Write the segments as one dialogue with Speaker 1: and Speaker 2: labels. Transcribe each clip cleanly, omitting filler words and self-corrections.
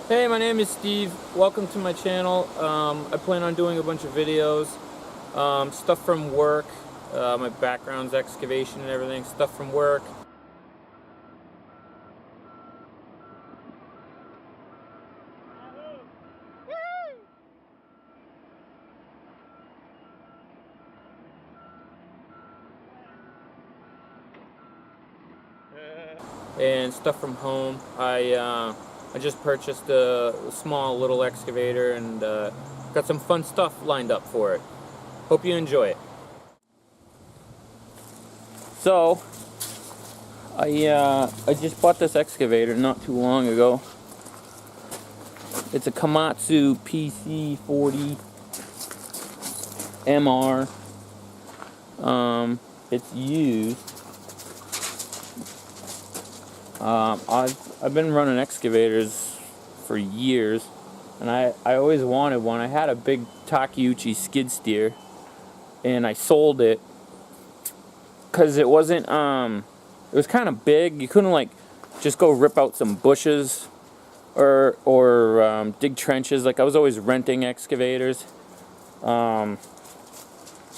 Speaker 1: Hey, my name is Steve. Welcome to my channel. I plan on doing a bunch of videos, stuff from work. My background's excavation and everything, stuff from work. And stuff from home. I just purchased a small little excavator and got some fun stuff lined up for it. Hope you enjoy it. So, I just bought this excavator not too long ago. It's a Komatsu PC40 MR. It's used. I've been running excavators for years, and I always wanted one. I had a big Takeuchi skid steer, and I sold it because it wasn't it was kind of big. You couldn't like just go rip out some bushes or dig trenches. Like, I was always renting excavators. So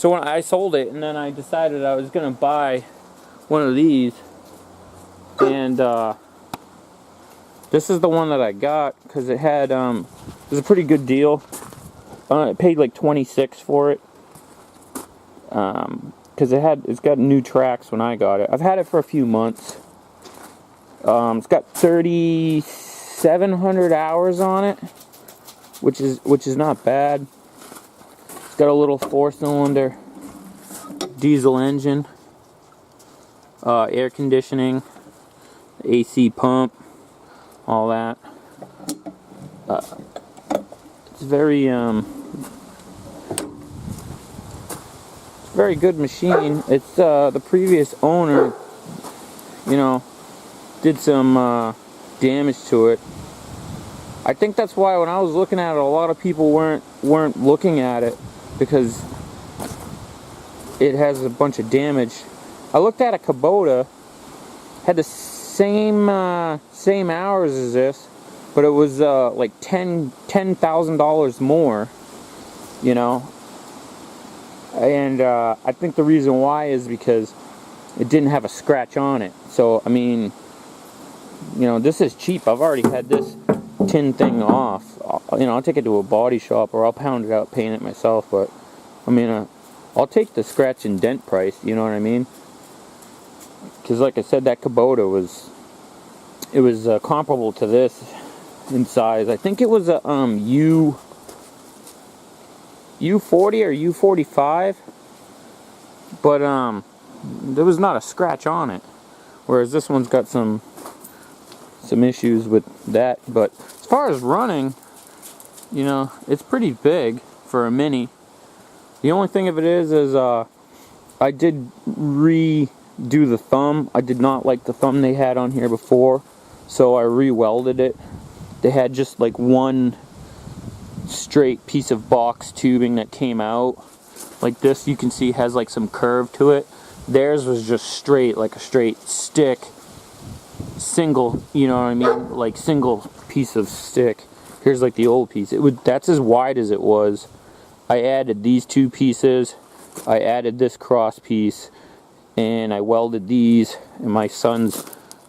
Speaker 1: when I sold it, and then I decided I was gonna buy one of these. And this is the one that I got because it had it was a pretty good deal. I paid like $26 for it because it's got new tracks when I got it. I've had it for a few months. It's got 3,700 hours on it, which is not bad. It's got a little 4-cylinder diesel engine, air conditioning, AC pump, all that. It's very good machine. It's the previous owner, did some damage to it. I think that's why when I was looking at it, a lot of people weren't looking at it, because it has a bunch of damage. I looked at a Kubota, had the same hours as this, but it was like $10,000 more, and I think the reason why is because it didn't have a scratch on it. So I mean, this is cheap. I've already had this tin thing off. I'll take it to a body shop, or I'll pound it out, paint it myself. But I mean, I'll take the scratch and dent price. You know what I mean? Because like I said, that Kubota was comparable to this in size. I think it was a U40 or U45, but there was not a scratch on it, whereas this one's got some issues with that. But as far as running, it's pretty big for a Mini. The only thing of it is I did redo the thumb. I did not like the thumb they had on here before, so I re-welded it. They had just like one straight piece of box tubing that came out. Like this, you can see has like some curve to it. Theirs was just straight, like a straight stick, single, you know what I mean? Like single piece of stick. Here's like the old piece. That's as wide as it was. I added these two pieces. I added this cross piece, and I welded these, and my sons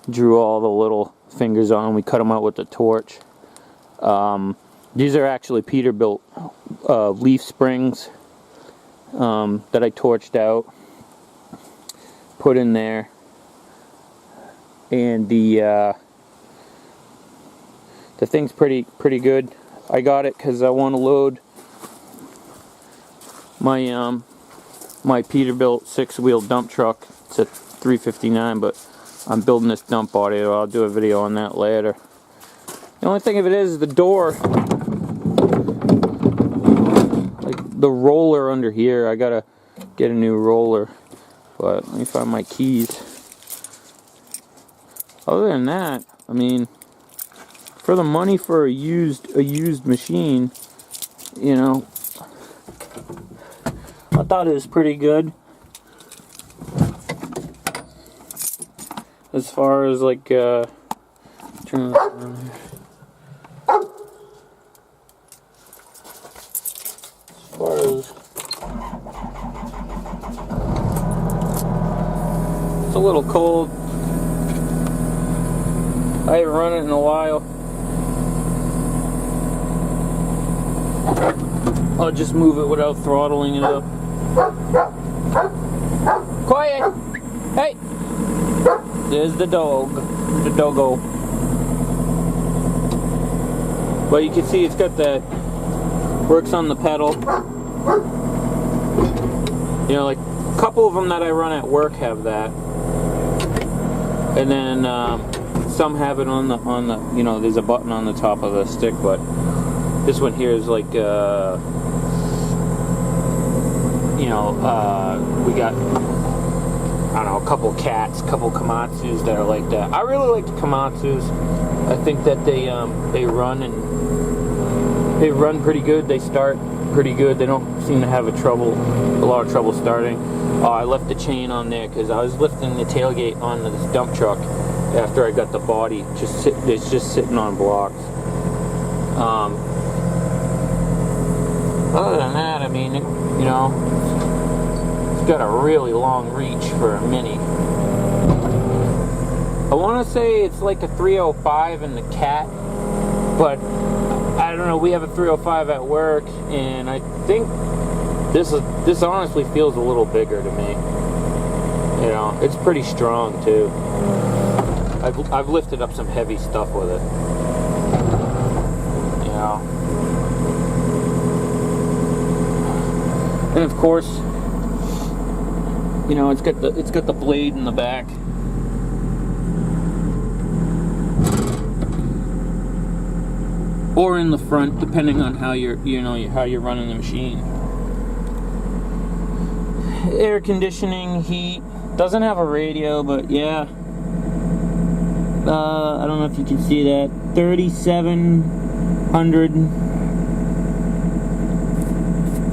Speaker 1: drew all the little fingers on them. We cut them out with the torch. These are actually Peterbilt leaf springs that I torched out, put in there, and the thing's pretty good. I got it because I want to load my my Peterbilt 6-wheel dump truck. It's a 359, but I'm building this dump body. I'll do a video on that later. The only thing of it is the door, like the roller under here. I gotta get a new roller, but let me find my keys. Other than that, I mean, for the money for a used machine, I thought it was pretty good. As far as like turn this around here. little cold. I haven't run it in a while. I'll just move it without throttling it up. Quiet! Hey! There's the dog. The doggo. But you can see it's got that, works on the pedal. You know, like a couple of them that I run at work have that. And then some have it on the, you know, there's a button on the top of the stick, but this one here is like, you know, we got, I don't know, a couple cats, a couple Komatsus that are like that. I really like the Komatsus. I think that they run pretty good. They start pretty good. They don't seem to have a lot of trouble starting. I left the chain on there because I was lifting the tailgate on this dump truck after I got the body. It's just sitting on blocks. Other than that, I mean, you know, it's got a really long reach for a Mini. I want to say it's like a 305 in the Cat, but I don't know. We have a 305 at work, and I think this honestly feels a little bigger to me. You know, it's pretty strong too. I've lifted up some heavy stuff with it. You know. And of course, you know, it's got the blade in the back. Or in the front, depending on how you're running the machine. Air conditioning, heat, doesn't have a radio, but yeah. I don't know if you can see that. 3,700.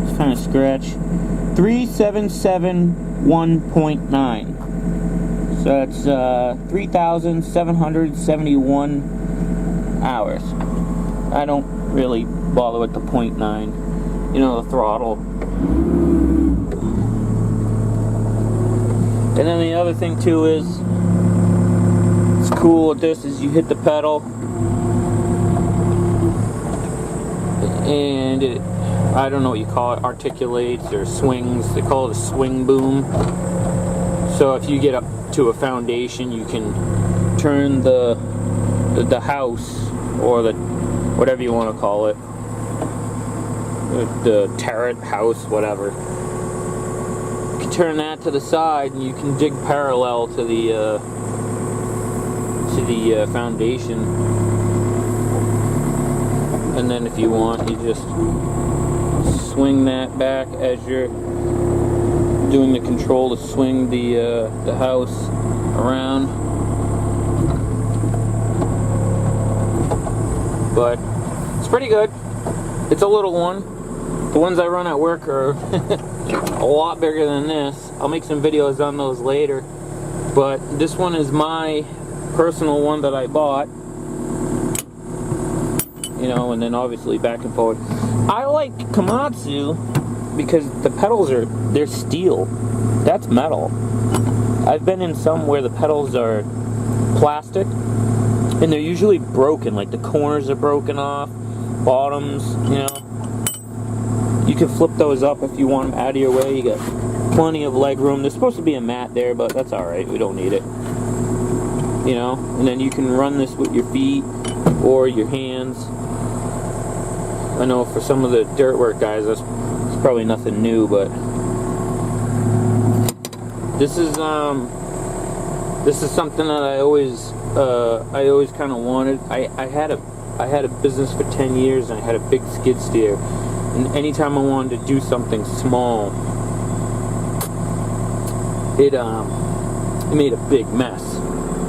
Speaker 1: It's kind of scratch. 3771.9. So it's 3,771 hours. I don't really bother with the 0.9. You know, the throttle. And then the other thing too is, it's cool with this is you hit the pedal and it, I don't know what you call it, articulates or swings. They call it a swing boom. So if you get up to a foundation, you can turn the house, or the whatever you want to call it, the turret, house, whatever. You can turn that to the side, and you can dig parallel to the foundation. And then if you want, you just swing that back as you're doing the control to swing the house around. But it's pretty good. It's a little one. The ones I run at work are a lot bigger than this. I'll make some videos on those later. But this one is my personal one that I bought. You know, and then obviously back and forward. I like Komatsu because the pedals they're steel. That's metal. I've been in some where the pedals are plastic, and they're usually broken, like the corners are broken off, bottoms, you know. You can flip those up if you want them out of your way. You got plenty of leg room. There's supposed to be a mat there, but that's alright, we don't need it. You know, and then you can run this with your feet or your hands. I know for some of the dirt work guys, it's probably nothing new, but this is something that I always kind of wanted. I had a business for 10 years, and I had a big skid steer, and anytime I wanted to do something small, it made a big mess.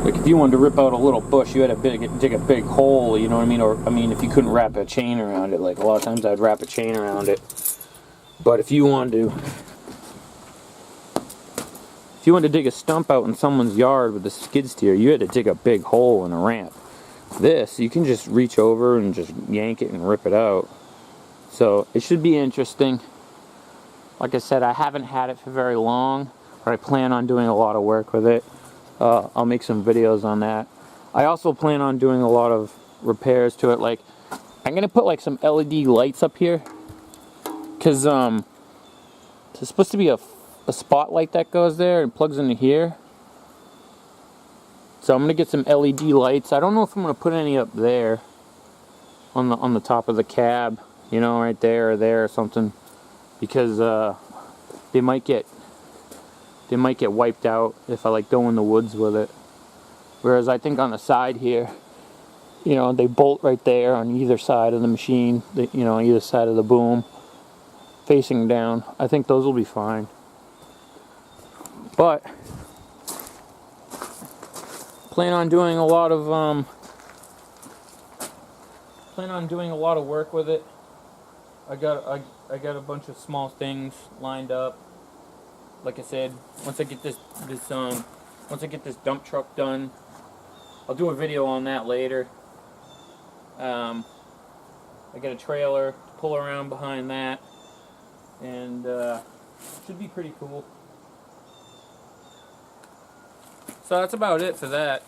Speaker 1: Like if you wanted to rip out a little bush, you had to dig a big hole, you know what I mean? Or I mean, if you couldn't wrap a chain around it, like a lot of times I'd wrap a chain around it. But if you wanted to dig a stump out in someone's yard with a skid steer, you had to dig a big hole in a ramp. This, you can just reach over and just yank it and rip it out. So it should be interesting. Like I said, I haven't had it for very long, but I plan on doing a lot of work with it. I'll make some videos on that. I also plan on doing a lot of repairs to it. Like, I'm gonna put like some LED lights up here, cause there's supposed to be a spotlight that goes there and plugs into here. So I'm gonna get some LED lights. I don't know if I'm gonna put any up there on the top of the cab, you know, right there or something, because they might get wiped out if I like go in the woods with it. Whereas I think on the side here, you know, they bolt right there on either side of the machine, you know, either side of the boom, facing down. I think those will be fine. But plan on doing a lot of work with it. I got a bunch of small things lined up. Like I said, once I get this dump truck done, I'll do a video on that later. I got a trailer to pull around behind that, and should be pretty cool. So that's about it for that.